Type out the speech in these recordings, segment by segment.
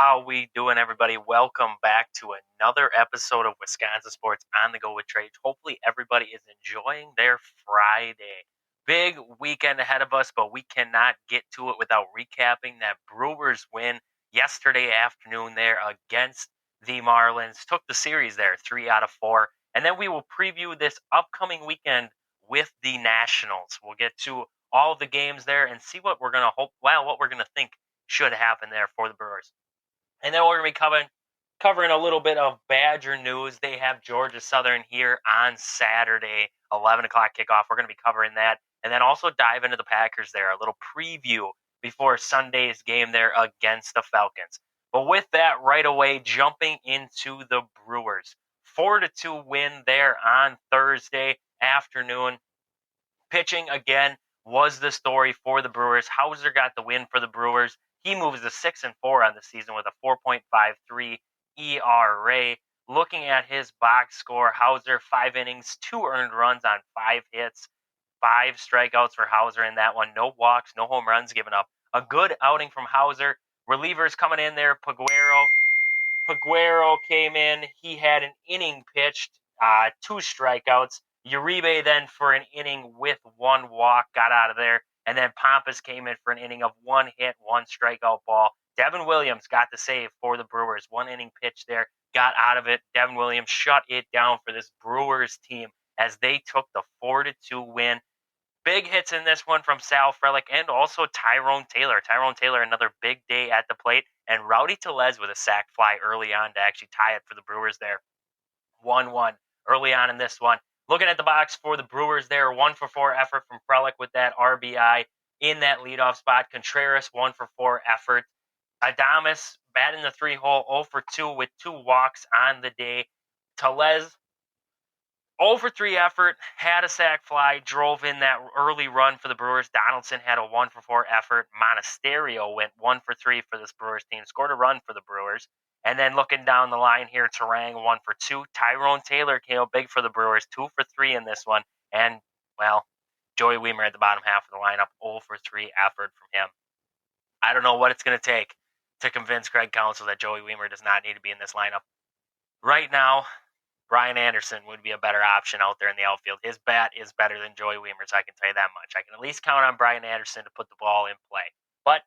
How we doing, everybody? Welcome back to another episode of Wisconsin Sports on the Go with Trade. Hopefully, everybody is enjoying their Friday. Big weekend ahead of us, but we cannot get to it without recapping that Brewers win yesterday afternoon there against the Marlins. Took the series there, 3 out of 4. And then we will preview this upcoming weekend with the Nationals. We'll get to all of the games there and see what we're going to what we're going to think should happen there for the Brewers. And then we're going to be covering a little bit of Badger news. They have Georgia Southern here on Saturday, 11 o'clock kickoff. We're going to be covering that. And then also dive into the Packers there, a little preview before Sunday's game there against the Falcons. But with that, right away, jumping into the Brewers. 4-2 win there on Thursday afternoon. Pitching again was the story for the Brewers. Hauser got the win for the Brewers. He moves to 6-4 on the season with a 4.53 ERA. Looking at his box score, Hauser 5 innings, 2 earned runs on 5 hits, 5 strikeouts for Hauser in that one. No walks, no home runs given up. A good outing from Hauser. Relievers coming in there. Peguero came in. He had an inning pitched, 2 strikeouts. Uribe then for an inning with 1 walk got out of there. And then Pampas came in for an inning of 1 hit, 1 strikeout ball. Devin Williams got the save for the Brewers. 1 inning pitch there, got out of it. Devin Williams shut it down for this Brewers team as they took the 4-2 win. Big hits in this one from Sal Frelick and also Tyrone Taylor. Tyrone Taylor, another big day at the plate. And Rowdy Tellez with a sac fly early on to actually tie it for the Brewers there. 1-1 early on in this one. Looking at the box for the Brewers there, 1-for-4 effort from Frelick with that RBI in that leadoff spot. Contreras, 1-for-4 effort. Adames batting the 3-hole, 0-for-2 with 2 walks on the day. Tellez, 0-for-3 effort, had a sac fly, drove in that early run for the Brewers. Donaldson had a 1-for-4 effort. Monasterio went 1-for-3 for this Brewers team, scored a run for the Brewers. And then looking down the line here, Terang 1-for-2. Tyrone Taylor came out big for the Brewers, 2-for-3 in this one. And, well, Joey Wiemer at the bottom half of the lineup, 0-for-3 effort from him. I don't know what it's going to take to convince Greg Counsell that Joey Wiemer does not need to be in this lineup. Right now, Brian Anderson would be a better option out there in the outfield. His bat is better than Joey Wiemer's, I can tell you that much. I can at least count on Brian Anderson to put the ball in play. But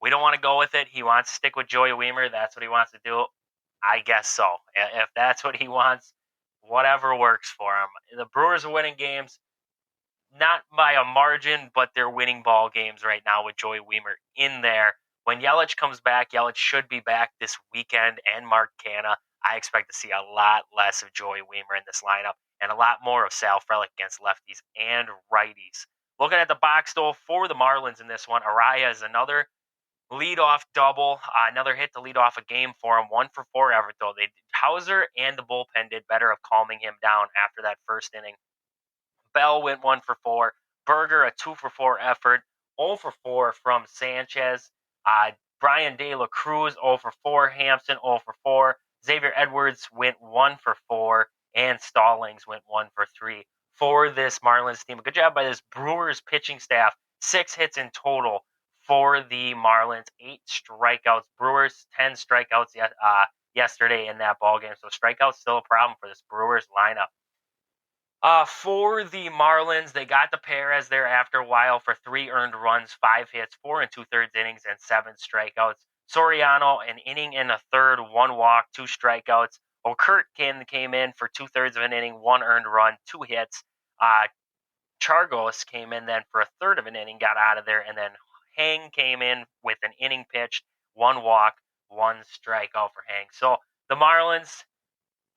we don't want to go with it. He wants to stick with Joey Wiemer. That's what he wants to do. I guess so. If that's what he wants, whatever works for him. The Brewers are winning games, not by a margin, but they're winning ball games right now with Joey Wiemer in there. When Yelich comes back, Yelich should be back this weekend, and Mark Canha. I expect to see a lot less of Joey Wiemer in this lineup and a lot more of Sal Frelick against lefties and righties. Looking at the box, though, for the Marlins in this one, Araya is another leadoff double, another hit to lead off a game for him. 1-for-4 effort, though. Hauser and the bullpen did better of calming him down after that first inning. Bell went 1-for-4. Berger, a 2-for-4 effort. 0-for-4 from Sanchez. Brian De La Cruz, 0-for-4. Hampson, 0-for-4. Xavier Edwards went 1-for-4. And Stallings went 1-for-3 for this Marlins team. Good job by this Brewers pitching staff. 6 hits in total for the Marlins. 8 strikeouts. Brewers, 10 strikeouts yesterday in that ballgame. So strikeouts still a problem for this Brewers lineup. For the Marlins, they got the Perez there after a while for 3 earned runs, 5 hits, 4 2/3 innings, and 7 strikeouts. Soriano, an inning and a third, 1 walk, 2 strikeouts. Okertkin came in for 2/3 of an inning, 1 earned run, 2 hits. Chargos came in then for a third of an inning, got out of there, and then Hang came in with an inning pitched, 1 walk, 1 strikeout for Hang. So the Marlins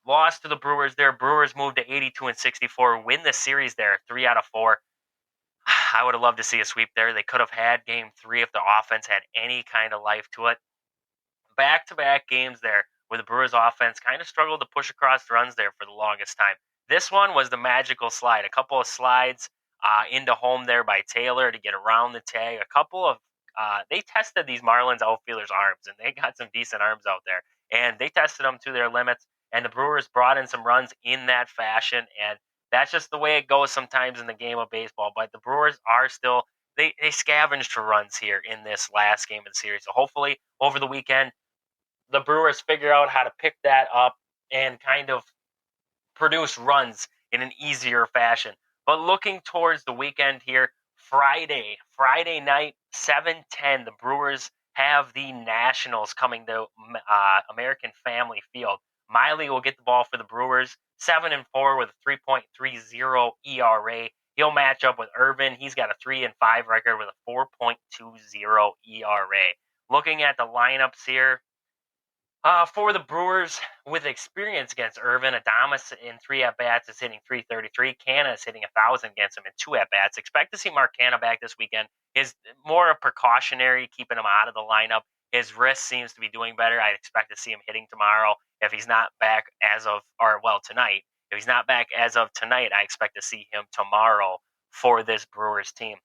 lost to the Brewers there. Brewers moved to 82-64, win the series there, 3 out of 4. I would have loved to see a sweep there. They could have had game 3 if the offense had any kind of life to it. Back-to-back games there where the Brewers offense kind of struggled to push across runs there for the longest time. This one was the magical slide. A couple of slides into home there by Taylor to get around the tag. They tested these Marlins outfielders' arms, and they got some decent arms out there. And they tested them to their limits. And the Brewers brought in some runs in that fashion, and that's just the way it goes sometimes in the game of baseball. But the Brewers are still they scavenged for runs here in this last game of the series. So hopefully over the weekend the Brewers figure out how to pick that up and kind of produce runs in an easier fashion. But looking towards the weekend here, Friday night, 7:10, the Brewers have the Nationals coming to American Family Field. Miley will get the ball for the Brewers, 7-4 with a 3.30 ERA. He'll match up with Irvin. He's got a 3-5 record with a 4.20 ERA. Looking at the lineups here, for the Brewers, with experience against Irvin, Adames in 3 at-bats is hitting 333. Canna is hitting 1,000 against him in 2 at-bats. Expect to see Mark Canna back this weekend. Is more a precautionary, keeping him out of the lineup. His wrist seems to be doing better. I expect to see him hitting tomorrow. If he's not back tonight. If he's not back as of tonight, I expect to see him tomorrow for this Brewers team.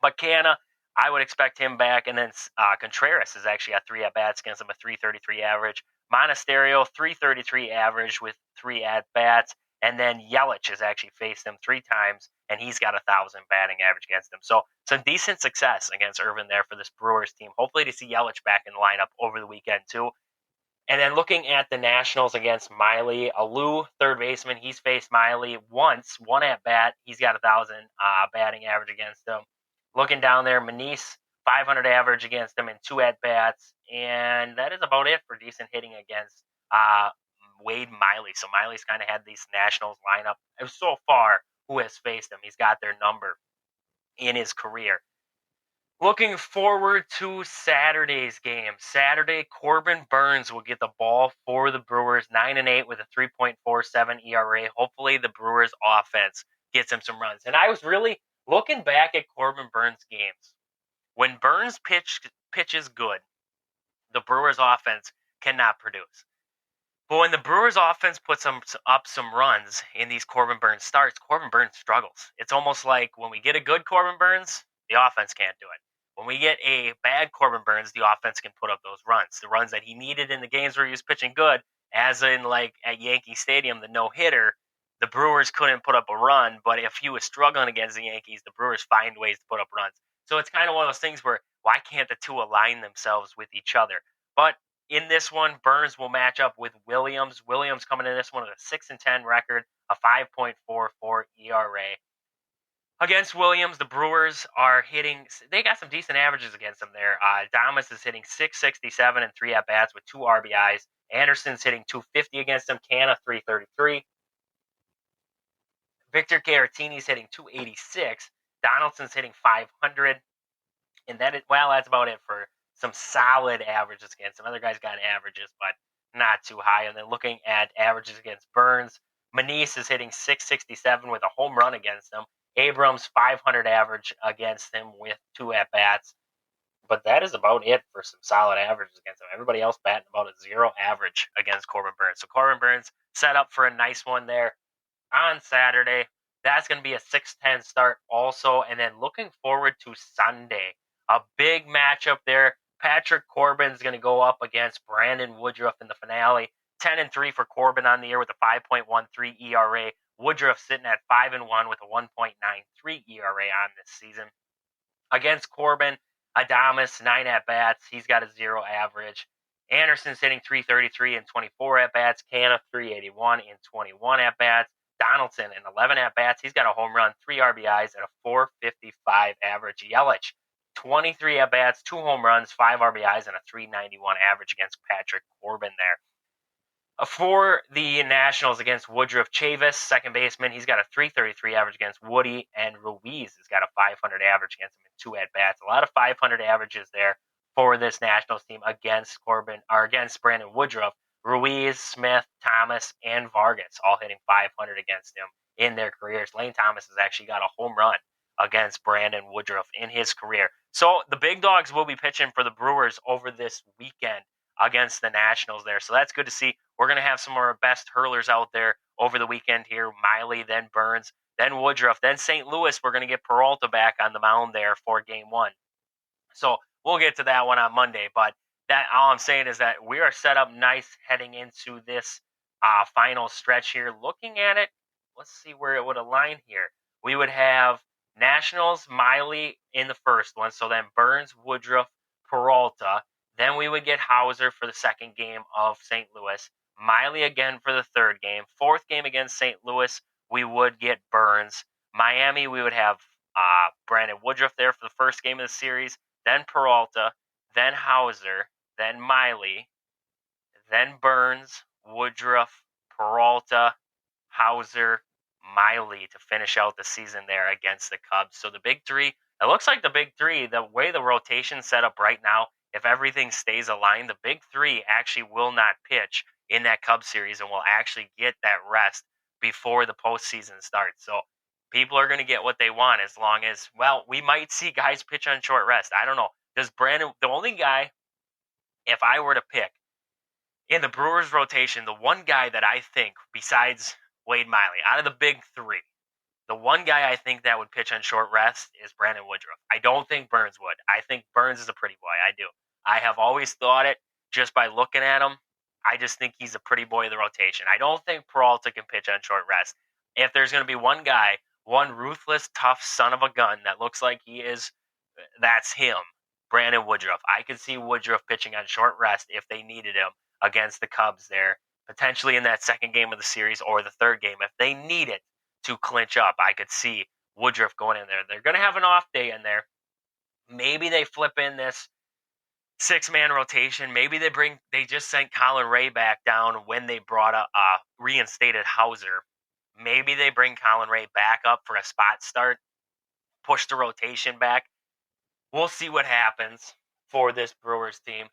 But Canna, I would expect him back. And then Contreras has actually got 3 at-bats against him, a 333 average. Monasterio, 333 average with 3 at-bats. And then Yelich has actually faced him 3 times, and he's got 1,000 batting average against him. So some decent success against Irvin there for this Brewers team. Hopefully to see Yelich back in the lineup over the weekend too. And then looking at the Nationals against Miley, Alou, third baseman, he's faced Miley once, 1 at bat. He's got 1,000 batting average against him. Looking down there, Manise, 500 average against him in 2 at bats, and that is about it for decent hitting against Wade Miley. So Miley's kind of had these Nationals lineup so far. Who has faced him? He's got their number in his career. Looking forward to Saturday's game. Saturday, Corbin Burnes will get the ball for the Brewers, 9-8 with a 3.47 ERA. Hopefully the Brewers offense gets him some runs. And I was really looking back at Corbin Burnes games. When Burnes pitches good, the Brewers offense cannot produce. But when the Brewers offense puts up some runs in these Corbin Burnes starts, Corbin Burnes struggles. It's almost like when we get a good Corbin Burnes, the offense can't do it. When we get a bad Corbin Burnes, the offense can put up those runs. The runs that he needed in the games where he was pitching good, as in like at Yankee Stadium, the no-hitter, the Brewers couldn't put up a run. But if he was struggling against the Yankees, the Brewers find ways to put up runs. So it's kind of one of those things where why can't the two align themselves with each other? But in this one, Burnes will match up with Williams. Williams coming in this one with a 6-10 record, a 5.44 ERA. Against Williams, the Brewers are hitting. They got some decent averages against them there. Adames is hitting 667 and 3 at-bats with 2 RBIs. Anderson's hitting 250 against him. Canna 333. Victor Caratini's hitting 286. Donaldson's hitting 500. And that's about it for some solid averages against him. Other guys got averages, but not too high. And then looking at averages against Burnes, Manise is hitting 667 with a home run against him. Abrams 500 average against him with 2 at-bats. But that is about it for some solid averages against him. Everybody else batting about a 0 average against Corbin Burnes. So Corbin Burnes set up for a nice one there on Saturday. That's going to be a 6:10 start also. And then looking forward to Sunday, a big matchup there. Patrick Corbin's going to go up against Brandon Woodruff in the finale. 10-3 for Corbin on the year with a 5.13 ERA. Woodruff sitting at 5-1 with a 1.93 ERA on this season. Against Corbin, Adames, 9 at-bats. He's got a 0 average. Anderson's hitting 333 in 24 at-bats. Canna 381 in 21 at-bats. Donaldson in 11 at-bats. He's got a home run, 3 RBIs, and a 455 average. Yelich, 23 at-bats, 2 home runs, 5 RBIs, and a 391 average against Patrick Corbin there. For the Nationals against Woodruff, Chavis, second baseman, he's got a 333 average against Woody, and Ruiz has got a 500 average against him in 2 at-bats. A lot of 500 averages there for this Nationals team against Brandon Woodruff. Ruiz, Smith, Thomas, and Vargas all hitting 500 against him in their careers. Lane Thomas has actually got a home run against Brandon Woodruff in his career. So the big dogs will be pitching for the Brewers over this weekend against the Nationals there. So that's good to see. We're going to have some of our best hurlers out there over the weekend here. Miley, then Burnes, then Woodruff, then St. Louis. We're going to get Peralta back on the mound there for game 1. So we'll get to that one on Monday. But that all I'm saying is that we are set up nice heading into this final stretch here. Looking at it, let's see where it would align here. We would have Nationals, Miley in the first one. So then Burnes, Woodruff, Peralta. Then we would get Hauser for the second game of St. Louis. Miley again for the third game. Fourth game against St. Louis, we would get Burns. Miami, we would have Brandon Woodruff there for the first game of the series. Then Peralta. Then Hauser. Then Miley. Then Burns, Woodruff, Peralta, Hauser, Miley to finish out the season there against the Cubs. So the big three, it looks like the big three, the way the rotation's set up right now, if everything stays aligned, the big three actually will not pitch in that Cubs series and will actually get that rest before the postseason starts. So people are going to get what they want as long as, well, we might see guys pitch on short rest. I don't know. Does Brandon, the only guy, if I were to pick, in the Brewers rotation, the one guy that I think, besides Wade Miley, out of the big three, the one guy I think that would pitch on short rest is Brandon Woodruff. I don't think Burns would. I think Burns is a pretty boy. I do. I have always thought it just by looking at him. I just think he's a pretty boy of the rotation. I don't think Peralta can pitch on short rest. If there's going to be one guy, one ruthless, tough son of a gun that looks like he is, that's him, Brandon Woodruff. I could see Woodruff pitching on short rest if they needed him against the Cubs there, potentially in that second game of the series or the third game. If they need it to clinch up, I could see Woodruff going in there. They're going to have an off day in there. Maybe they flip in this six-man rotation. Maybe they just sent Colin Ray back down when they brought a reinstated Hauser. Maybe they bring Colin Ray back up for a spot start, push the rotation back. We'll see what happens for this Brewers team.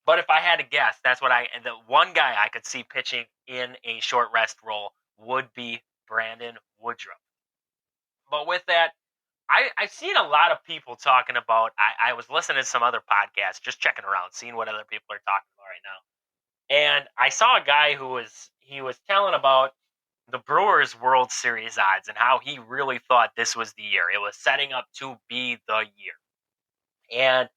But if I had to guess, the one guy I could see pitching in a short rest role would be Brandon Woodruff. But with that, I've seen a lot of people talking about, I was listening to some other podcasts, just checking around, seeing what other people are talking about right now. And I saw a guy he was telling about the Brewers World Series odds and how he really thought this was the year. It was setting up to be the year. And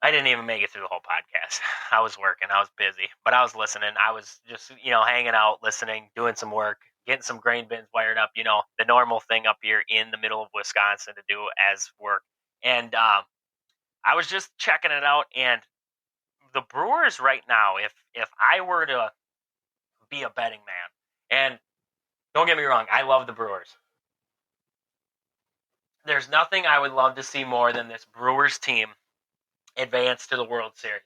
I didn't even make it through the whole podcast. I was working. I was busy, but I was listening. I was just, hanging out, listening, doing some work, getting some grain bins wired up, the normal thing up here in the middle of Wisconsin to do as work. And I was just checking it out. And the Brewers right now, if I were to be a betting man, and don't get me wrong, I love the Brewers. There's nothing I would love to see more than this Brewers team advance to the World Series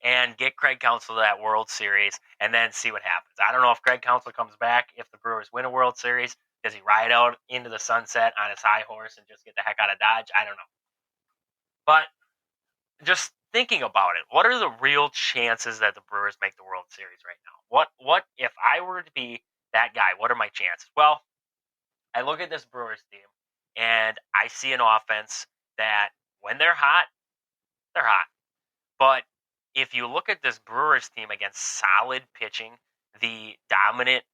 and get Craig Counsell to that World Series and then see what happens. I don't know if Craig Counsell comes back, if the Brewers win a World Series. Does he ride out into the sunset on his high horse and just get the heck out of Dodge? I don't know. But just thinking about it, what are the real chances that the Brewers make the World Series right now? What if I were to be that guy, what are my chances? Well, I look at this Brewers team and I see an offense that when they're hot, they're hot. But if you look at this Brewers team against solid pitching, the dominant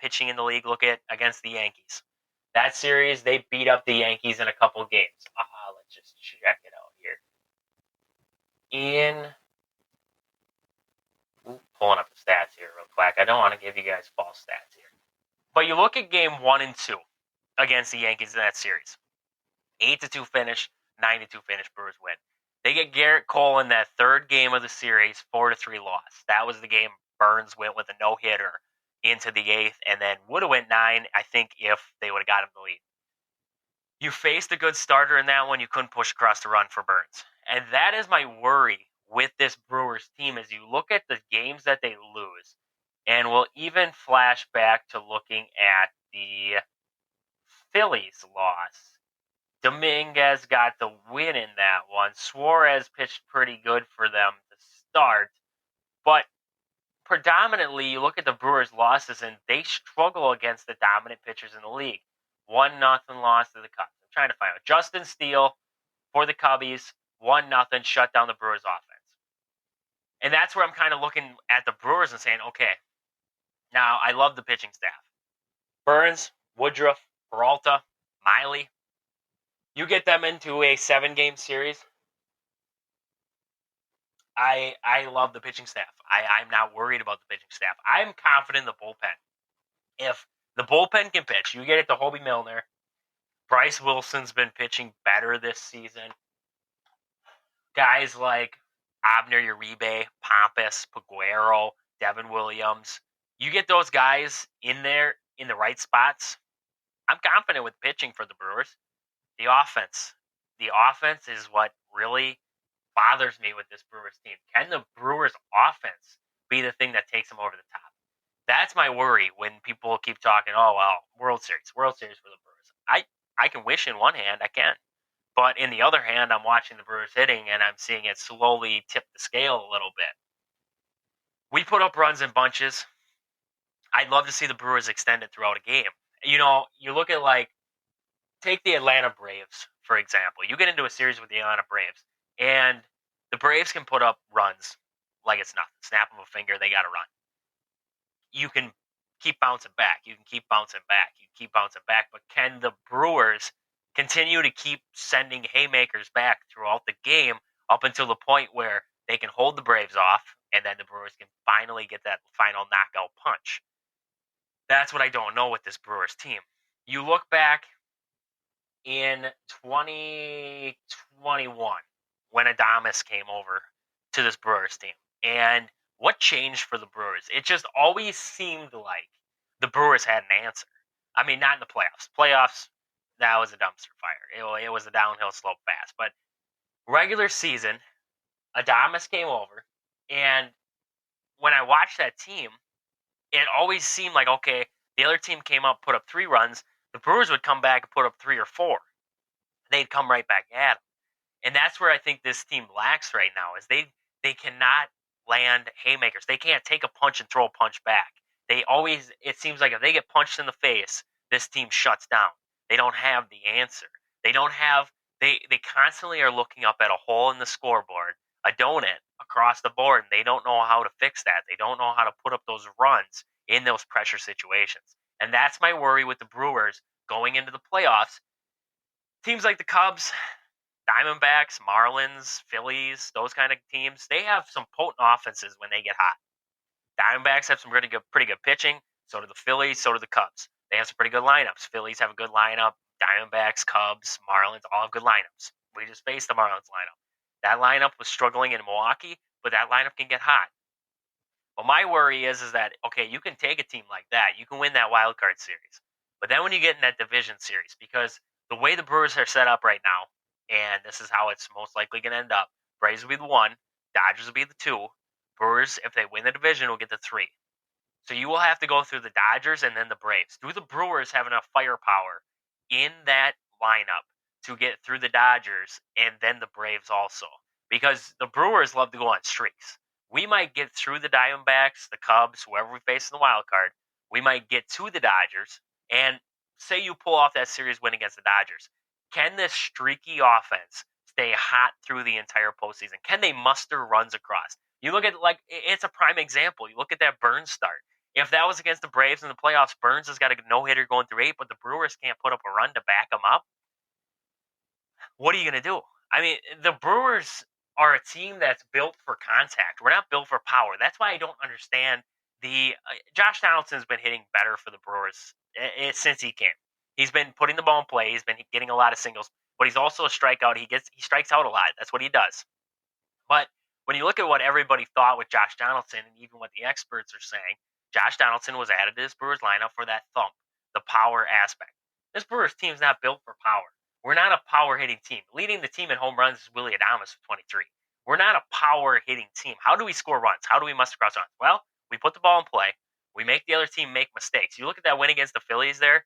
pitching in the league, look at against the Yankees. That series, they beat up the Yankees in a couple games. Let's just check it out here. Pulling up the stats here real quick. I don't want to give you guys false stats here. But you look at game 1 and 2 against the Yankees in that series. 8-2 finish, 9-2 finish, Brewers win. They get Garrett Cole in that third game of the series, 4-3 loss. That was the game Burns went with a no-hitter into the 8th, and then would have went 9, I think, if they would have got him the lead. You faced a good starter in that one. You couldn't push across the run for Burns. And that is my worry with this Brewers team as you look at the games that they lose. And we'll even flash back to looking at the Phillies loss. Dominguez got the win in that one. Suarez pitched pretty good for them to start. But predominantly, you look at the Brewers' losses, and they struggle against the dominant pitchers in the league. 1-0 loss to the Cubs. I'm trying to find out. Justin Steele for the Cubbies, 1-0, shut down the Brewers' offense. And that's where I'm kind of looking at the Brewers and saying, okay, now I love the pitching staff. Burns, Woodruff, Peralta, Miley. You get them into a 7-game series. I love the pitching staff. I'm not worried about the pitching staff. I'm confident in the bullpen. If the bullpen can pitch, you get it to Hobie Milner. Bryce Wilson's been pitching better this season. Guys like Abner Uribe, Pompous, Paguero, Devin Williams. You get those guys in there in the right spots. I'm confident with pitching for the Brewers. The offense. The offense is what really bothers me with this Brewers team. Can the Brewers offense be the thing that takes them over the top? That's my worry when people keep talking, oh, well, World Series for the Brewers. I can wish in one hand, I can. But in the other hand, I'm watching the Brewers hitting and I'm seeing it slowly tip the scale a little bit. We put up runs in bunches. I'd love to see the Brewers extend it throughout a game. You know, you look at take the Atlanta Braves, for example. You get into a series with the Atlanta Braves, and the Braves can put up runs like it's nothing. Snap of a finger, they got to run. You can keep bouncing back. You can keep bouncing back. You can keep bouncing back. But can the Brewers continue to keep sending haymakers back throughout the game up until the point where they can hold the Braves off and then the Brewers can finally get that final knockout punch? That's what I don't know with this Brewers team. You look back in 2021 when Adames came over to this Brewers team. And what changed for the Brewers? It just always seemed like the Brewers had an answer. I mean, not in the playoffs. Playoffs, that was a dumpster fire. It was a downhill slope fast. But regular season, Adames came over. And when I watched that team, it always seemed like, okay, the other team came up, put up 3 runs. The Brewers would come back and put up 3 or 4. They'd come right back at them. And that's where I think this team lacks right now is they cannot land haymakers. They can't take a punch and throw a punch back. They always it seems like if they get punched in the face, this team shuts down. They don't have the answer. They don't have they constantly are looking up at a hole in the scoreboard, a donut across the board, and they don't know how to fix that. They don't know how to put up those runs in those pressure situations. And that's my worry with the Brewers going into the playoffs. Teams like the Cubs, Diamondbacks, Marlins, Phillies, those kind of teams, they have some potent offenses when they get hot. Diamondbacks have some pretty good pitching. So do the Phillies, so do the Cubs. They have some pretty good lineups. Phillies have a good lineup. Diamondbacks, Cubs, Marlins, all have good lineups. We just faced the Marlins lineup. That lineup was struggling in Milwaukee, but that lineup can get hot. Well, my worry is that, okay, you can take a team like that. You can win that wild card series. But then when you get in that division series, because the way the Brewers are set up right now, and this is how it's most likely going to end up, Braves will be the 1, Dodgers will be the 2. Brewers, if they win the division, will get the 3. So you will have to go through the Dodgers and then the Braves. Do the Brewers have enough firepower in that lineup to get through the Dodgers and then the Braves also? Because the Brewers love to go on streaks. We might get through the Diamondbacks, the Cubs, whoever we face in the wild card. We might get to the Dodgers, and say you pull off that series win against the Dodgers. Can this streaky offense stay hot through the entire postseason? Can they muster runs across? You look at it's a prime example. You look at that Burns start. If that was against the Braves in the playoffs, Burns has got a no-hitter going through 8, but the Brewers can't put up a run to back him up. What are you going to do? I mean, the Brewers are a team that's built for contact. We're not built for power. That's why I don't understand the Josh Donaldson's been hitting better for the Brewers since he came. He's been putting the ball in play. He's been getting a lot of singles, but he's also a strikeout. He strikes out a lot. That's what he does. But when you look at what everybody thought with Josh Donaldson, and even what the experts are saying, Josh Donaldson was added to this Brewers lineup for that thump, the power aspect. This Brewers team's not built for power. We're not a power hitting team. Leading the team in home runs is Willy Adames with 23. We're not a power hitting team. How do we score runs? How do we muster across runs? Well, we put the ball in play. We make the other team make mistakes. You look at that win against the Phillies there.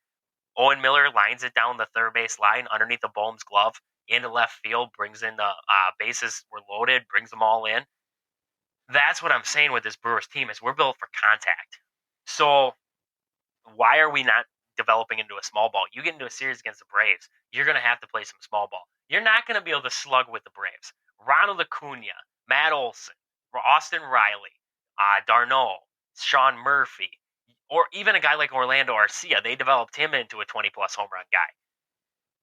Owen Miller lines it down the third base line underneath the Bohm's glove into left field, brings in the bases were loaded, brings them all in. That's what I'm saying with this Brewers team is we're built for contact. So why are we not developing into a small ball? You get into a series against the Braves, you're going to have to play some small ball. You're not going to be able to slug with the Braves. Ronald Acuna, Matt Olson, Austin Riley, Darno, Sean Murphy, or even a guy like Orlando Arcia, they developed him into a 20-plus home run guy.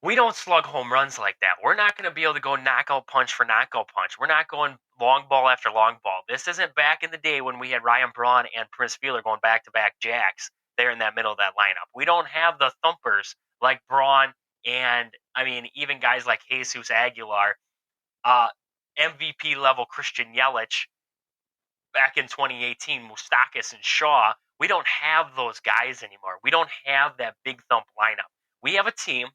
We don't slug home runs like that. We're not going to be able to go knockout punch for knockout punch. We're not going long ball after long ball. This isn't back in the day when we had Ryan Braun and Prince Fielder going back-to-back jacks there in that middle of that lineup. We don't have the thumpers like Braun and, I mean, even guys like Jesus Aguilar. MVP level Christian Yelich back in 2018, Moustakas and Shaw. We don't have those guys anymore. We don't have that big thump lineup. We have a team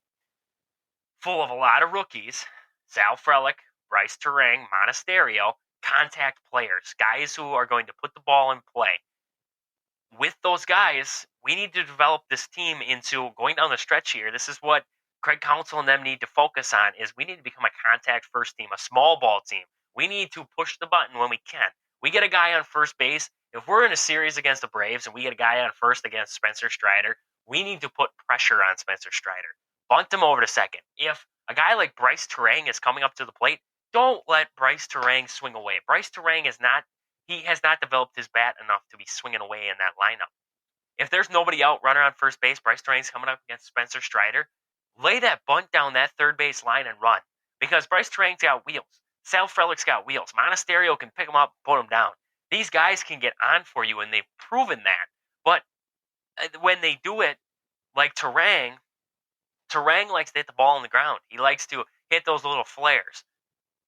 full of a lot of rookies, Sal Frelick, Bryce Terang, Monasterio, contact players, guys who are going to put the ball in play. With those guys, we need to develop this team into going down the stretch here. This is what Craig Counsell and them need to focus on is we need to become a contact first team, a small ball team. We need to push the button when we can. We get a guy on first base. If we're in a series against the Braves and we get a guy on first against Spencer Strider, we need to put pressure on Spencer Strider. Bunt him over to second. If a guy like Bryce Terang is coming up to the plate, don't let Bryce Terang swing away. Bryce Terang is not he has not developed his bat enough to be swinging away in that lineup. If there's nobody out running on first base, Bryce Terang's coming up against Spencer Strider, lay that bunt down that third base line and run. Because Bryce Terang's got wheels. Sal Frelick's got wheels. Monasterio can pick them up and put them down. These guys can get on for you, and they've proven that. But when they do it, like Terang likes to hit the ball on the ground. He likes to hit those little flares.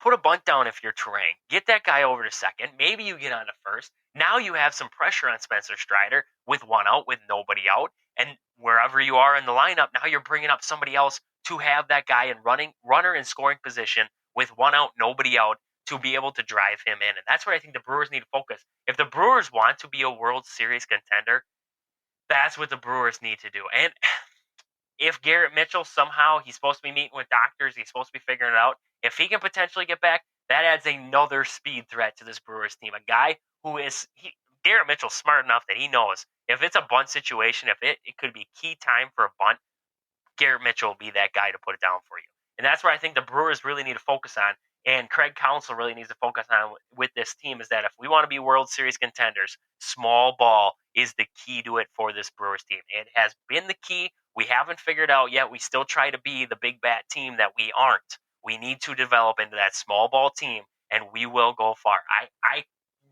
Put a bunt down if you're Terang. Get that guy over to second. Maybe you get on to first. Now you have some pressure on Spencer Strider with one out, with nobody out. And wherever you are in the lineup, now you're bringing up somebody else to have that guy in runner in scoring position with one out, nobody out, to be able to drive him in. And that's where I think the Brewers need to focus. If the Brewers want to be a World Series contender, that's what the Brewers need to do. And if Garrett Mitchell somehow, he's supposed to be meeting with doctors, he's supposed to be figuring it out. If he can potentially get back, that adds another speed threat to this Brewers team. A guy who is Garrett Mitchell's smart enough that he knows if it's a bunt situation, if it could be key time for a bunt, Garrett Mitchell will be that guy to put it down for you. And that's where I think the Brewers really need to focus on, and Craig Counsell really needs to focus on with this team, is that if we want to be World Series contenders, small ball is the key to it for this Brewers team. It has been the key. We haven't figured out yet. We still try to be the big bat team that we aren't. We need to develop into that small ball team, and we will go far. I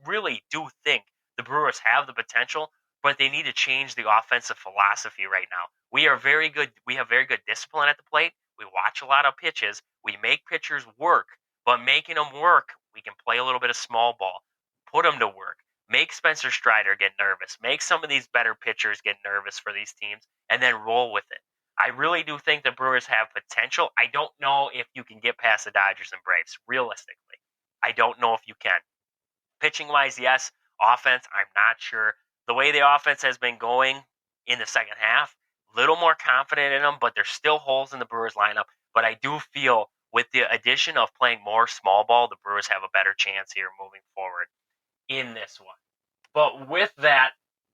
really do think the Brewers have the potential, but they need to change the offensive philosophy right now. We are very good. We have very good discipline at the plate. We watch a lot of pitches. We make pitchers work, but making them work, we can play a little bit of small ball, put them to work, make Spencer Strider get nervous, make some of these better pitchers get nervous for these teams, and then roll with it. I really do think the Brewers have potential. I don't know if you can get past the Dodgers and Braves, realistically. I don't know if you can. Pitching wise, yes. Offense, I'm not sure. The way the offense has been going in the second half, a little more confident in them, but there's still holes in the Brewers lineup. But I do feel with the addition of playing more small ball, the Brewers have a better chance here moving forward in this one. But with that,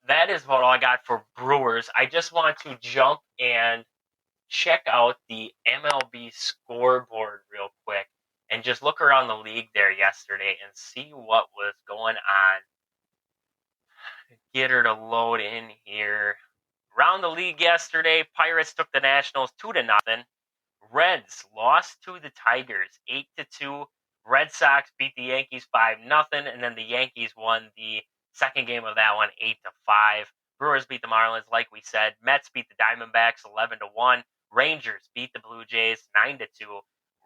that is about all I got for Brewers. I just want to jump and check out the MLB scoreboard real quick and just look around the league there yesterday and see what was going on. Get her to load in here. Around the league yesterday, Pirates took the Nationals 2-0. Reds lost to the Tigers 8-2. Red Sox beat the Yankees 5-0, and then the Yankees won the second game of that one 8-5. Brewers beat the Marlins, like we said. Mets beat the Diamondbacks 11-1. Rangers beat the Blue Jays 9-2.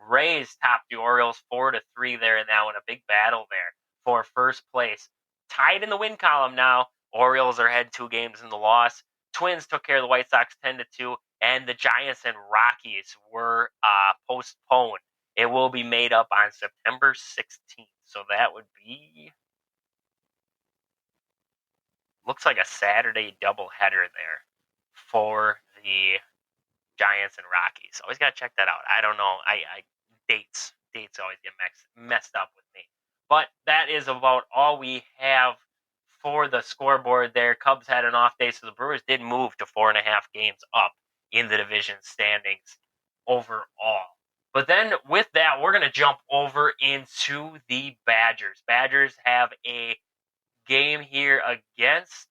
Rays topped the Orioles 4-3 there in that one. A big battle there for first place. Tied in the win column now. Orioles are ahead 2 games in the loss. Twins took care of the White Sox 10-2, and the Giants and Rockies were postponed. It will be made up on September 16th. So that would be, looks like a Saturday doubleheader there for the Giants and Rockies. Always got to check that out. I don't know. Dates always get messed up with me. But that is about all we have for the scoreboard there. Cubs had an off day, so the Brewers did move to 4.5 games up in the division standings overall. But then with that, we're going to jump over into the Badgers. Badgers have a game here against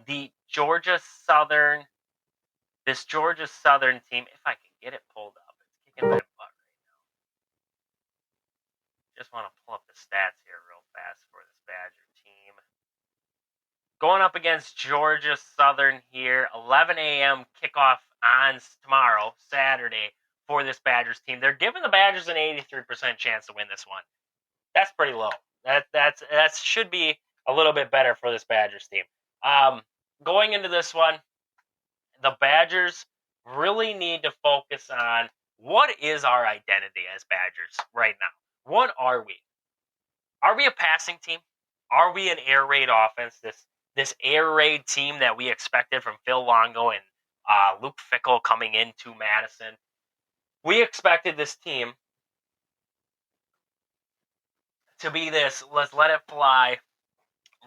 the Georgia Southern. This Georgia Southern team, if I can get it pulled up, it's kicking my butt right now. Just want to pull up the stats here real fast for this Badger team. Going up against Georgia Southern here, 11 a.m. kickoff on tomorrow, Saturday, for this Badgers team. They're giving the Badgers an 83% chance to win this one. That's pretty low. That should be a little bit better for this Badgers team. Going into this one, the Badgers really need to focus on what is our identity as Badgers right now. What are we? Are we a passing team? Are we an air raid offense? This air raid team that we expected from Phil Longo and Luke Fickell coming into Madison. We expected this team to be this let's let it fly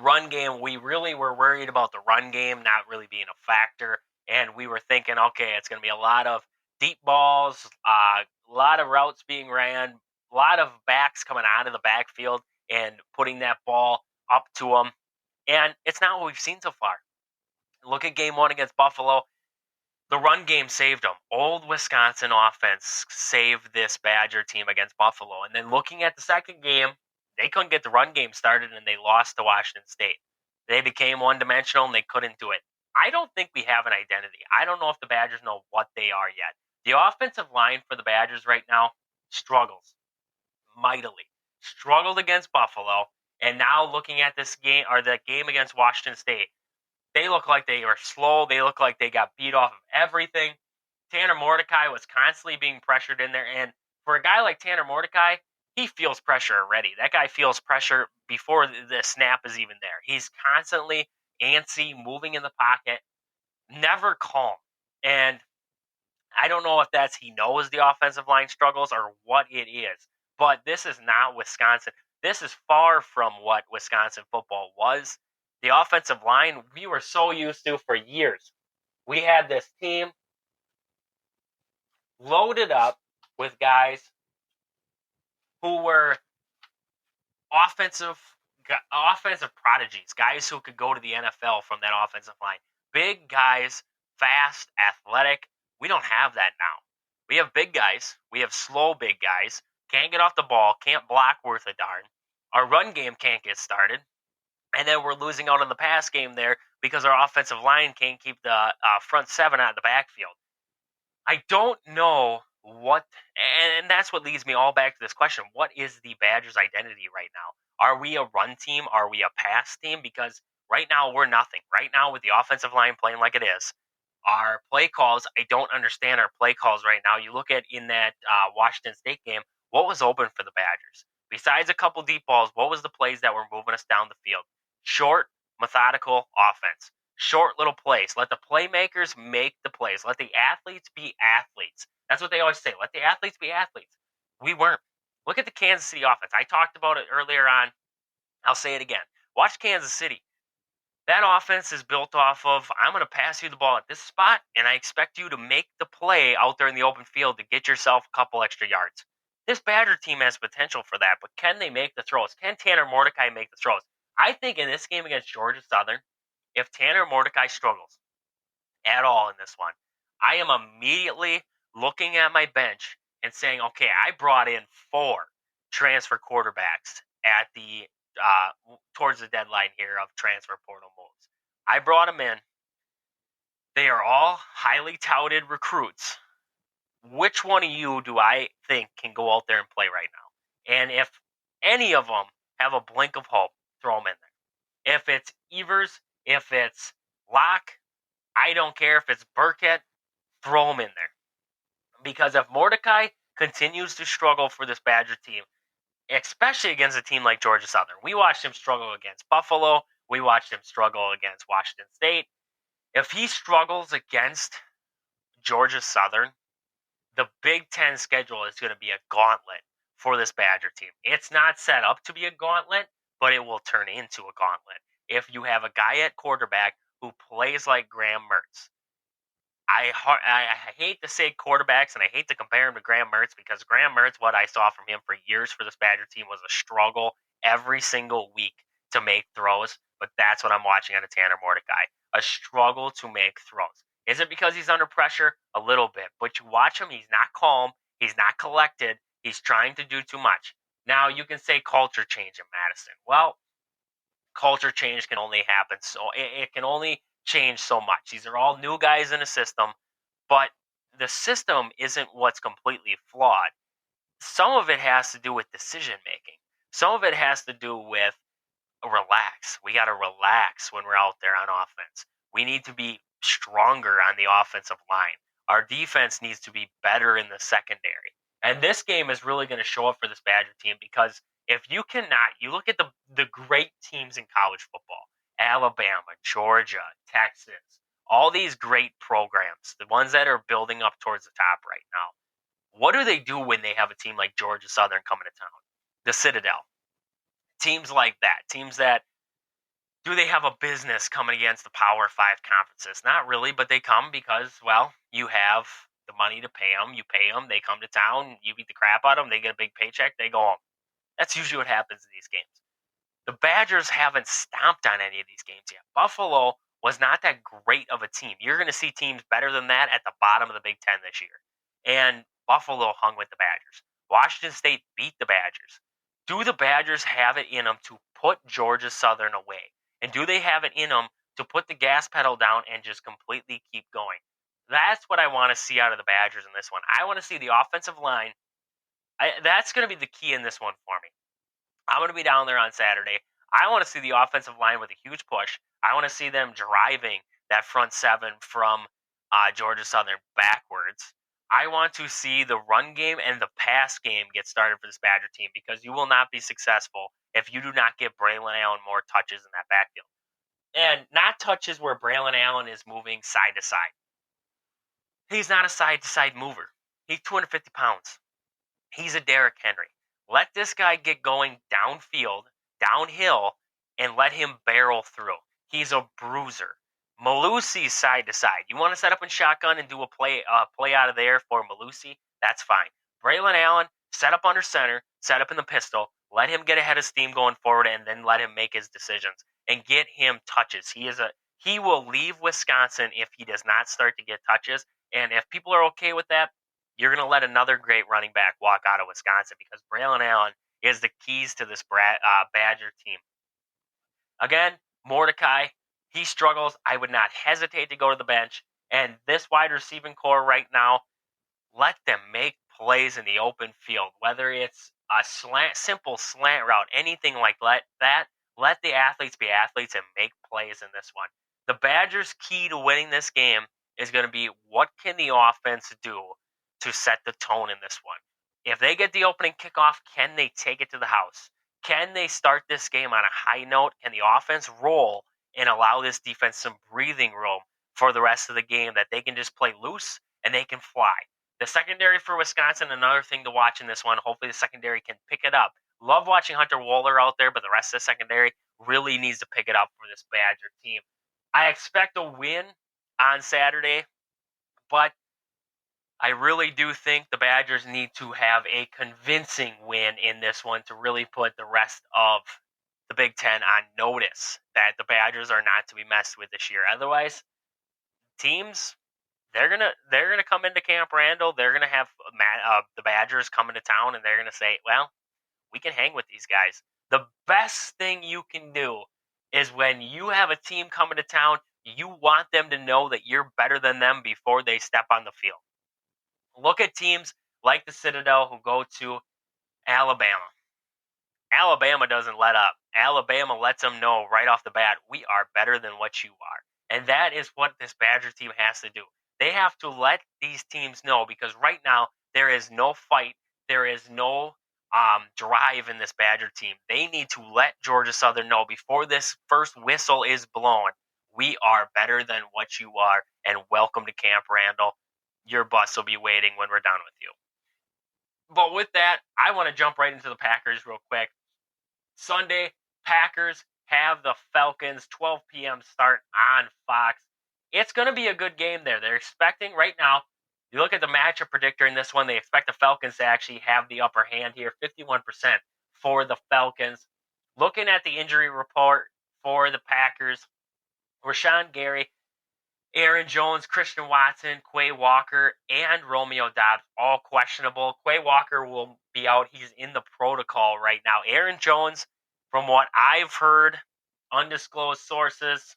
run game. We really were worried about the run game not really being a factor, and we were thinking, okay, it's going to be a lot of deep balls, a lot of routes being ran, a lot of backs coming out of the backfield and putting that ball up to them. And it's not what we've seen so far. Look at game one against Buffalo. The run game saved them. Old Wisconsin offense saved this Badger team against Buffalo. And then looking at the second game, they couldn't get the run game started and they lost to Washington State. They became one-dimensional and they couldn't do it. I don't think we have an identity. I don't know if the Badgers know what they are yet. The offensive line for the Badgers right now struggles mightily. Struggled against Buffalo. And now looking at this game, or the game against Washington State, they look like they are slow. They look like they got beat off of everything. Tanner Mordecai was constantly being pressured in there. And for a guy like Tanner Mordecai, he feels pressure already. That guy feels pressure before the snap is even there. He's constantly antsy, moving in the pocket, never calm. And I don't know if that's he knows the offensive line struggles or what it is. But this is not Wisconsin. This is far from what Wisconsin football was. The offensive line, we were so used to for years. We had this team loaded up with guys who were offensive prodigies, guys who could go to the NFL from that offensive line. Big guys, fast, athletic. We don't have that now. We have big guys. We have slow big guys. Can't get off the ball. Can't block worth a darn. Our run game can't get started. And then we're losing out on the pass game there because our offensive line can't keep the front seven out of the backfield. I don't know what, and that's what leads me all back to this question. What is the Badgers' identity right now? Are we a run team? Are we a pass team? Because right now we're nothing. Right now with the offensive line playing like it is, our play calls, I don't understand our play calls right now. You look at in that Washington State game, what was open for the Badgers? Besides a couple deep balls, what was the plays that were moving us down the field? Short, methodical offense. Short little plays. Let the playmakers make the plays. Let the athletes be athletes. That's what they always say. Let the athletes be athletes. We weren't. Look at the Kansas City offense. I talked about it earlier on. I'll say it again. Watch Kansas City. That offense is built off of, I'm going to pass you the ball at this spot, and I expect you to make the play out there in the open field to get yourself a couple extra yards. This Badger team has potential for that, but can they make the throws? Can Tanner Mordecai make the throws? I think in this game against Georgia Southern, if Tanner Mordecai struggles at all in this one, I am immediately looking at my bench and saying, okay, I brought in 4 transfer quarterbacks at the towards the deadline here of transfer portal moves. I brought them in. They are all highly touted recruits. Which one of you do I think can go out there and play right now? And if any of them have a blink of hope, throw them in there. If it's Evers, if it's Locke, I don't care. If it's Burkett, throw them in there. Because if Mordecai continues to struggle for this Badger team, especially against a team like Georgia Southern, we watched him struggle against Buffalo. We watched him struggle against Washington State. If he struggles against Georgia Southern, the Big Ten schedule is going to be a gauntlet for this Badger team. It's not set up to be a gauntlet, but it will turn into a gauntlet if you have a guy at quarterback who plays like Graham Mertz. I hate to say quarterbacks, and I hate to compare him to Graham Mertz, because Graham Mertz, what I saw from him for years for this Badger team, was a struggle every single week to make throws. But that's what I'm watching out of Tanner Mordecai, a struggle to make throws. Is it because he's under pressure? A little bit. But you watch him, he's not calm, he's not collected, he's trying to do too much. Now, you can say culture change in Madison. Well, culture change can only happen, so it can only change so much. These are all new guys in the system, but the system isn't what's completely flawed. Some of it has to do with decision making. Some of it has to do with relax. We got to relax when we're out there on offense. We need to be stronger on the offensive line. Our defense needs to be better in the secondary. And this game is really going to show up for this Badger team because if you cannot, you look at the great teams in college football, Alabama, Georgia, Texas, all these great programs, the ones that are building up towards the top right now. What do they do when they have a team like Georgia Southern coming to town? The Citadel. Teams like that. Teams that do they have a business coming against the Power 5 conferences? Not really, but they come because, well, you have the money to pay them. You pay them, they come to town, you beat the crap out of them, they get a big paycheck, they go home. That's usually what happens in these games. The Badgers haven't stomped on any of these games yet. Buffalo was not that great of a team. You're going to see teams better than that at the bottom of the Big Ten this year. And Buffalo hung with the Badgers. Washington State beat the Badgers. Do the Badgers have it in them to put Georgia Southern away? And do they have it in them to put the gas pedal down and just completely keep going? That's what I want to see out of the Badgers in this one. I want to see the offensive line. That's going to be the key in this one for me. I'm going to be down there on Saturday. I want to see the offensive line with a huge push. I want to see them driving that front seven from Georgia Southern backwards. I want to see the run game and the pass game get started for this Badger team because you will not be successful if you do not give Braylon Allen more touches in that backfield. And not touches where Braylon Allen is moving side to side. He's not a side to side mover. He's 250 pounds. He's a Derrick Henry. Let this guy get going downfield, downhill, and let him barrel through. He's a bruiser. Malusi's side to side. You want to set up in shotgun and do a play out of there for Malusi? That's fine. Braylon Allen, set up under center, set up in the pistol, let him get ahead of steam going forward, and then let him make his decisions and get him touches. He will leave Wisconsin if he does not start to get touches. And if people are okay with that, you're going to let another great running back walk out of Wisconsin because Braylon Allen is the keys to this Badger team. Again, Mordecai, he struggles. I would not hesitate to go to the bench. And this wide receiving core right now, let them make plays in the open field, whether it's a simple slant route, anything like that. Let the athletes be athletes and make plays in this one. The Badgers' key to winning this game is going to be what can the offense do to set the tone in this one. If they get the opening kickoff, can they take it to the house? Can they start this game on a high note? Can the offense roll and allow this defense some breathing room for the rest of the game that they can just play loose and they can fly? The secondary for Wisconsin, another thing to watch in this one. Hopefully the secondary can pick it up. Love watching Hunter Wohler out there, but the rest of the secondary really needs to pick it up for this Badger team. I expect a win on Saturday, but I really do think the Badgers need to have a convincing win in this one to really put the rest of the Big Ten on notice that the Badgers are not to be messed with this year. Otherwise, teams, they're gonna come into Camp Randall. They're gonna have the Badgers coming to town, and they're gonna say, "Well, we can hang with these guys." The best thing you can do is when you have a team coming to town, you want them to know that you're better than them before they step on the field. Look at teams like the Citadel who go to Alabama. Alabama doesn't let up. Alabama lets them know right off the bat, we are better than what you are. And that is what this Badger team has to do. They have to let these teams know because right now there is no fight. There is no drive in this Badger team. They need to let Georgia Southern know before this first whistle is blown, we are better than what you are, and welcome to Camp Randall. Your bus will be waiting when we're done with you. But with that, I want to jump right into the Packers real quick. Sunday, Packers have the Falcons, 12 p.m. start on Fox. It's going to be a good game there. They're expecting right now, you look at the matchup predictor in this one, they expect the Falcons to actually have the upper hand here, 51% for the Falcons. Looking at the injury report for the Packers, Rashawn Gary, Aaron Jones, Christian Watson, Quay Walker, and Romeo Doubs, all questionable. Quay Walker will be out. He's in the protocol right now. Aaron Jones, from what I've heard, undisclosed sources,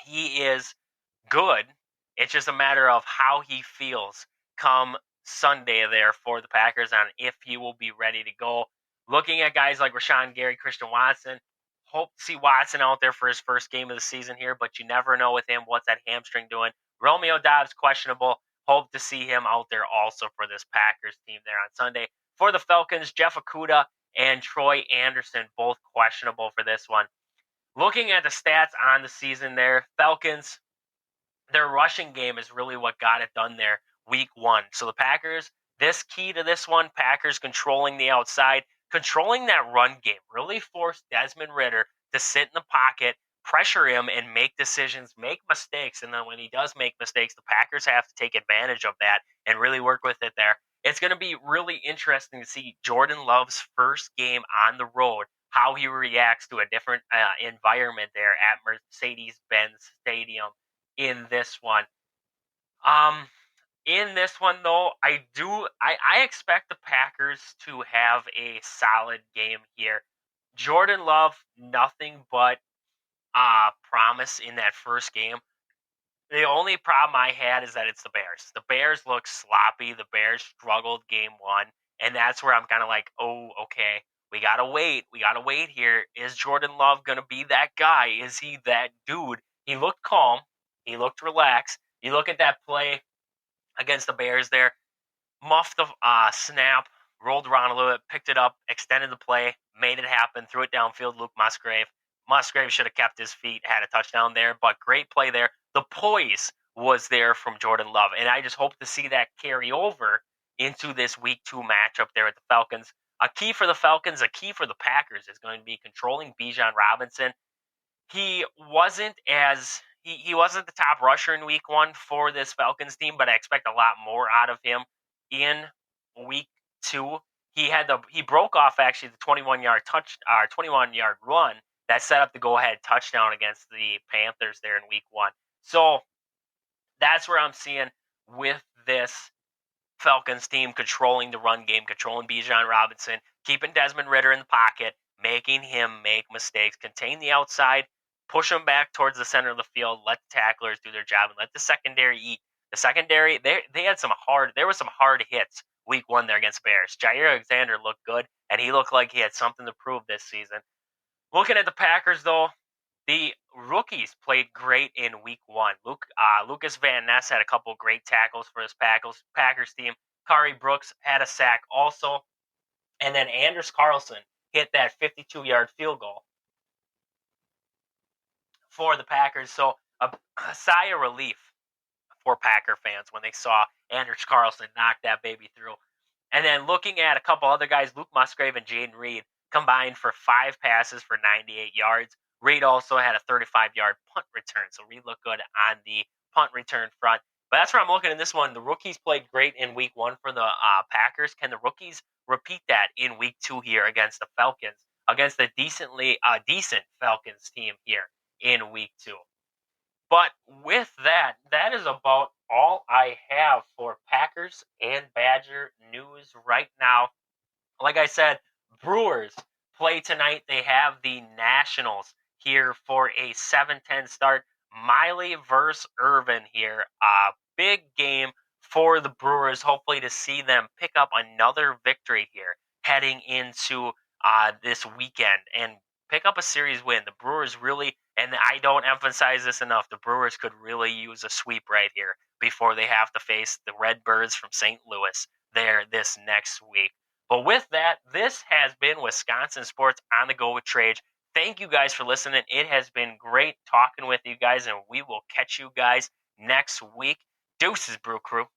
he is good. It's just a matter of how he feels come Sunday there for the Packers on if he will be ready to go. Looking at guys like Rashawn Gary, Christian Watson, hope to see Watson out there for his first game of the season here, but you never know with him. What's that hamstring doing? Romeo Dobbs, questionable. Hope to see him out there also for this Packers team there on Sunday. For the Falcons, Jeff Okudah and Troy Anderson, both questionable for this one. Looking at the stats on the season there, Falcons, their rushing game is really what got it done there week one. So the Packers, this key to this one, Packers controlling the outside, controlling that run game, really forced Desmond Ridder to sit in the pocket, pressure him, and make decisions, make mistakes. And then when he does make mistakes, the Packers have to take advantage of that and really work with it there. It's going to be really interesting to see Jordan Love's first game on the road, how he reacts to a different environment there at Mercedes-Benz Stadium in this one. In this one though, I expect the Packers to have a solid game here. Jordan Love, nothing but promise in that first game. The only problem I had is that it's the Bears. The Bears look sloppy. The Bears struggled game one. And that's where I'm kind of like, oh, okay, we got to wait. We got to wait here. Is Jordan Love going to be that guy? Is he that dude? He looked calm. He looked relaxed. You look at that play against the Bears there, muffed the snap, rolled around a little bit, picked it up, extended the play, made it happen, threw it downfield. Luke Musgrave. Musgrave should have kept his feet, had a touchdown there, but great play there. The poise was there from Jordan Love, and I just hope to see that carry over into this week 2 matchup there at the Falcons. A key for the Falcons, a key for the Packers is going to be controlling Bijan Robinson. He wasn't he wasn't the top rusher in week 1 for this Falcons team, but I expect a lot more out of him in week 2. He broke off actually the 21-yard run that set up the go-ahead touchdown against the Panthers there in week 1. So that's where I'm seeing with this Falcons team controlling the run game, controlling Bijan Robinson, keeping Desmond Ridder in the pocket, making him make mistakes, contain the outside, push him back towards the center of the field, let the tacklers do their job, and let the secondary eat. The secondary, there were some hard hits week 1 there against Bears. Jair Alexander looked good, and he looked like he had something to prove this season. Looking at the Packers, though, the rookies played great in week 1. Lucas Van Ness had a couple great tackles for his Packers team. Kari Brooks had a sack also. And then Anders Carlson hit that 52-yard field goal for the Packers. So a sigh of relief for Packer fans when they saw Anders Carlson knock that baby through. And then looking at a couple other guys, Luke Musgrave and Jaden Reed combined for 5 passes for 98 yards. Reed also had a 35-yard punt return, so Reed looked good on the punt return front. But that's where I'm looking in this one. The rookies played great in week 1 for the Packers. Can the rookies repeat that in week 2 here against the Falcons, against the decent Falcons team here in week 2? But with that, that is about all I have for Packers and Badger news right now. Like I said, Brewers play tonight. They have the Nationals here for a 7:10 start. Miley versus Irvin here. A big game for the Brewers. Hopefully to see them pick up another victory here heading into this weekend and pick up a series win. The Brewers really, and I don't emphasize this enough, the Brewers could really use a sweep right here before they have to face the Redbirds from St. Louis there this next week. But with that, this has been Wisconsin Sports on the Go with Trage. Thank you guys for listening. It has been great talking with you guys, and we will catch you guys next week. Deuces, Brew Crew.